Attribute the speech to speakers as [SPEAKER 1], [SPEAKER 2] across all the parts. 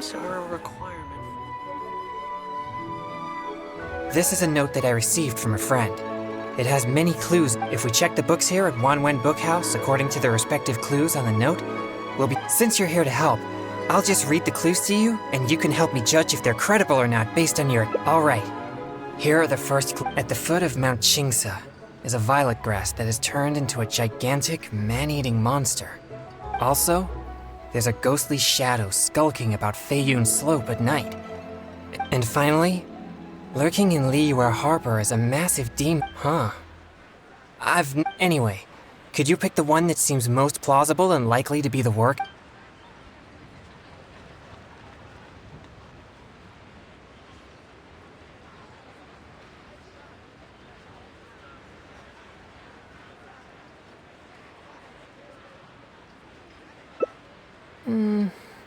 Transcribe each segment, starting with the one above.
[SPEAKER 1] books are a requirement.
[SPEAKER 2] This is a note that I received from a friend. It has many clues. If we check the books here at Wanwen Bookhouse according to the respective clues on the note, we'll be... Since you're here to help, I'll just read the clues to you, and you can help me judge if they're credible or not based on your... Alright. Here are the first clues. At the foot of Mount Chingsa is a violet grass that has turned into a gigantic, man-eating monster. Also, there's a ghostly shadow skulking about Feiyun Slope at night. And finally, lurking in Liyue Harbor is a massive demon. Huh. Anyway, could you pick the one that seems most plausible and likely to be the work?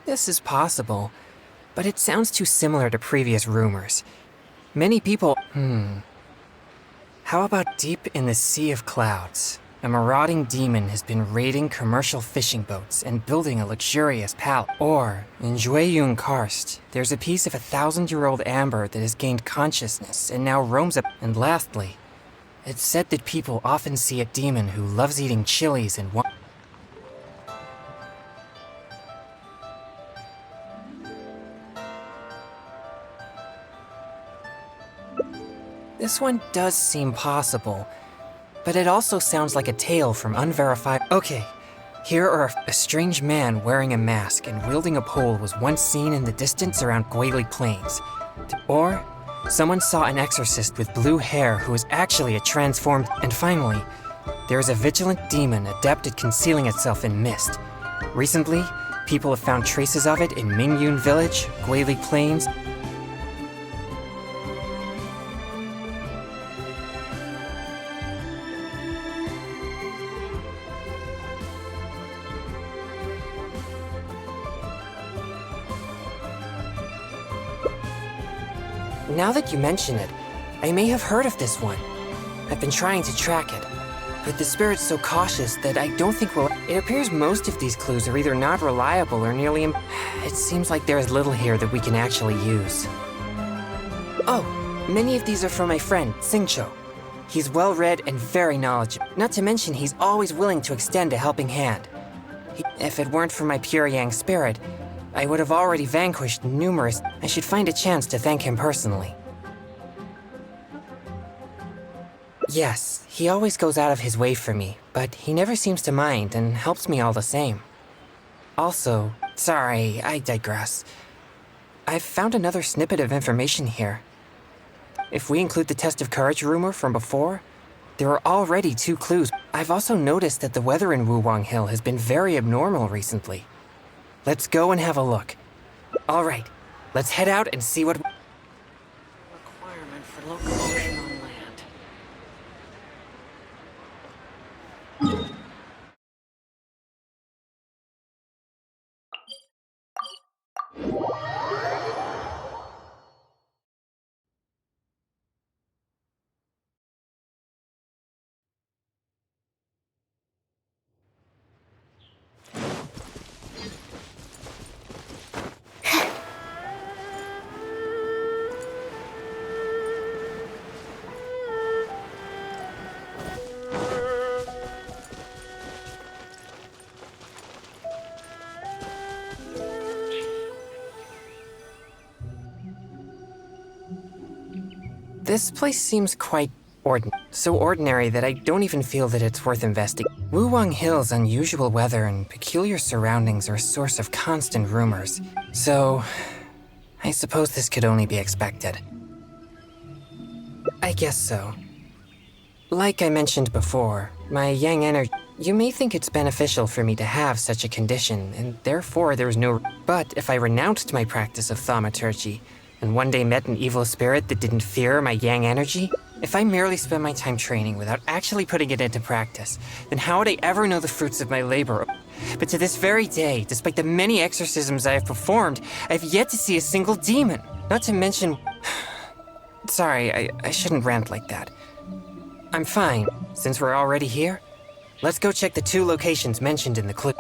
[SPEAKER 2] This is possible, but it sounds too similar to previous rumors. Many people... How about deep in the Sea of Clouds? A marauding demon has been raiding commercial fishing boats and building a luxurious palace. Or, in Jueyun Karst, there's a piece of 1,000-year-old amber that has gained consciousness and now roams up. And lastly, it's said that people often see a demon who loves eating chilies and... This one does seem possible, but it also sounds like a tale from unverified... Okay, here are a strange man wearing a mask and wielding a pole was once seen in the distance around Guili Plains. Or, someone saw an exorcist with blue hair who is actually a transformed... And finally, there is a vigilant demon adept at concealing itself in mist. Recently, people have found traces of it in Mingyun Village, Guili Plains... Now that you mention it, I may have heard of this one. I've been trying to track it, but the spirit's so cautious that I don't think we'll... It appears most of these clues are either not reliable or nearly It seems like there is little here that we can actually use. Oh, many of these are from my friend, Xingqiu. He's well-read and very knowledgeable. Not to mention he's always willing to extend a helping hand. If it weren't for my pure yang spirit, I would have already vanquished numerous... I should find a chance to thank him personally. Yes, he always goes out of his way for me, but he never seems to mind and helps me all the same. Also, sorry, I digress. I've found another snippet of information here. If we include the test of courage rumor from before, there are already 2 clues. I've also noticed that the weather in Wuwang Hill has been very abnormal recently. Let's go and have a look. All right, let's head out and see what...
[SPEAKER 1] Requirement for locomotion on land.
[SPEAKER 2] This place seems quite so ordinary that I don't even feel that it's worth investing. Wuwang Hill's unusual weather and peculiar surroundings are a source of constant rumors, so I suppose this could only be expected. I guess so. Like I mentioned before, my yang energy... You may think it's beneficial for me to have such a condition, and therefore there's no... But if I renounced my practice of thaumaturgy, and one day met an evil spirit that didn't fear my yang energy, if I merely spend my time training without actually putting it into practice, then how would I ever know the fruits of my labor? But to this very day, despite the many exorcisms I have performed, I have yet to see a single demon. Not to mention... Sorry, I shouldn't rant like that. I'm fine. Since we're already here, let's go check the 2 locations mentioned in the clue.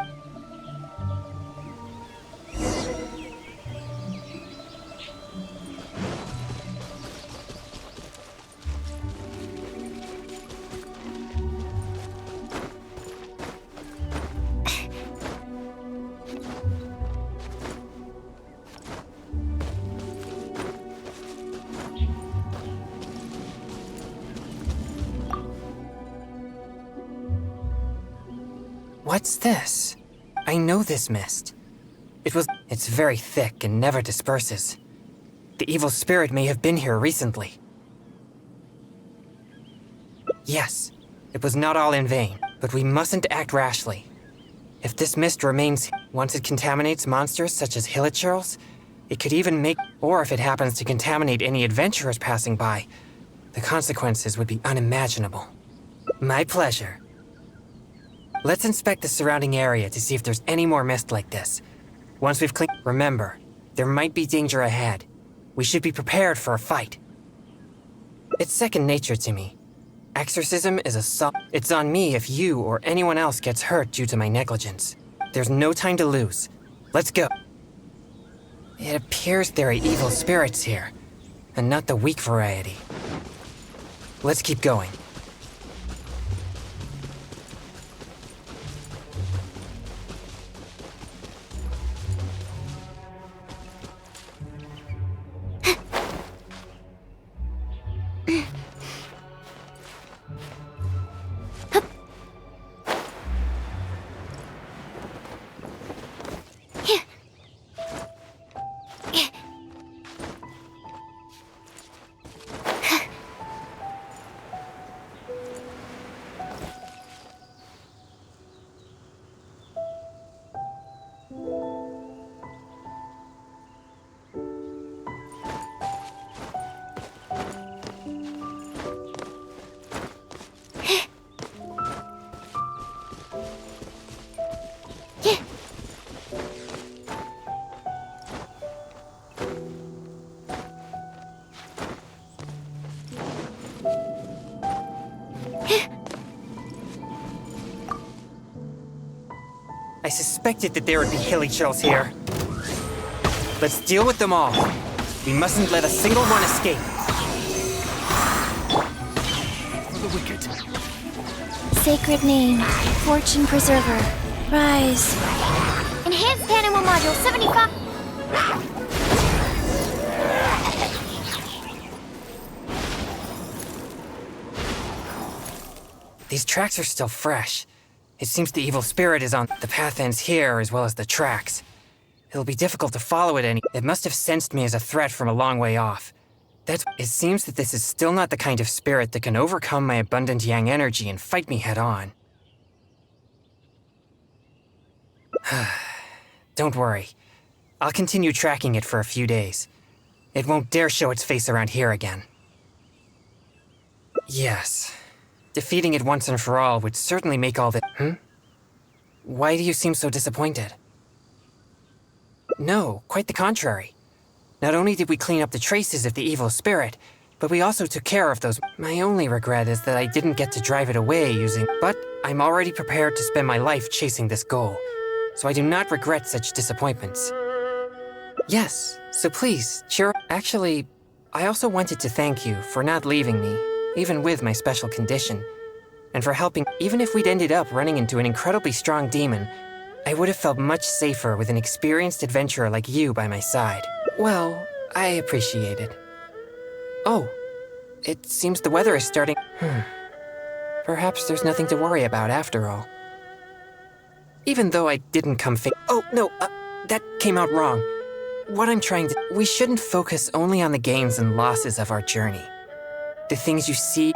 [SPEAKER 2] What's this? I know this mist. It's very thick and never disperses. The evil spirit may have been here recently. Yes, it was not all in vain, but we mustn't act rashly. If this mist remains, once it contaminates monsters such as hilichurls, it could even make, or if it happens to contaminate any adventurers passing by, the consequences would be unimaginable. My pleasure. Let's inspect the surrounding area to see if there's any more mist like this. Once we've cleaned, remember, there might be danger ahead. We should be prepared for a fight. It's second nature to me. Exorcism is it's on me if you or anyone else gets hurt due to my negligence. There's no time to lose. Let's go. It appears there are evil spirits here, and not the weak variety. Let's keep going. I suspected that there would be hilichurls here. Let's deal with them all. We mustn't let a single one escape.
[SPEAKER 3] For the wicked.
[SPEAKER 4] Sacred name, Fortune Preserver. Rise. Enhanced Animal Module 75.
[SPEAKER 2] These tracks are still fresh. It seems the evil spirit is on. The path ends here as well as the tracks. It'll be difficult to follow it any. It must have sensed me as a threat from a long way off. It seems that this is still not the kind of spirit that can overcome my abundant yang energy and fight me head on. Don't worry. I'll continue tracking it for a few days. It won't dare show its face around here again. Yes. Defeating it once and for all would certainly make all the— Why do you seem so disappointed? No, quite the contrary. Not only did we clean up the traces of the evil spirit, but we also took care of those— My only regret is that I didn't get to drive it away using— But I'm already prepared to spend my life chasing this goal, so I do not regret such disappointments. Yes, so please, cheer up. Actually, I also wanted to thank you for not leaving me, even with my special condition, and for helping. Even if we'd ended up running into an incredibly strong demon, I would have felt much safer with an experienced adventurer like you by my side. Well, I appreciate it. Oh, it seems the weather is starting— Perhaps there's nothing to worry about after all. Even though I didn't come Oh, no, that came out wrong. What I'm trying to— We shouldn't focus only on the gains and losses of our journey. The things you see—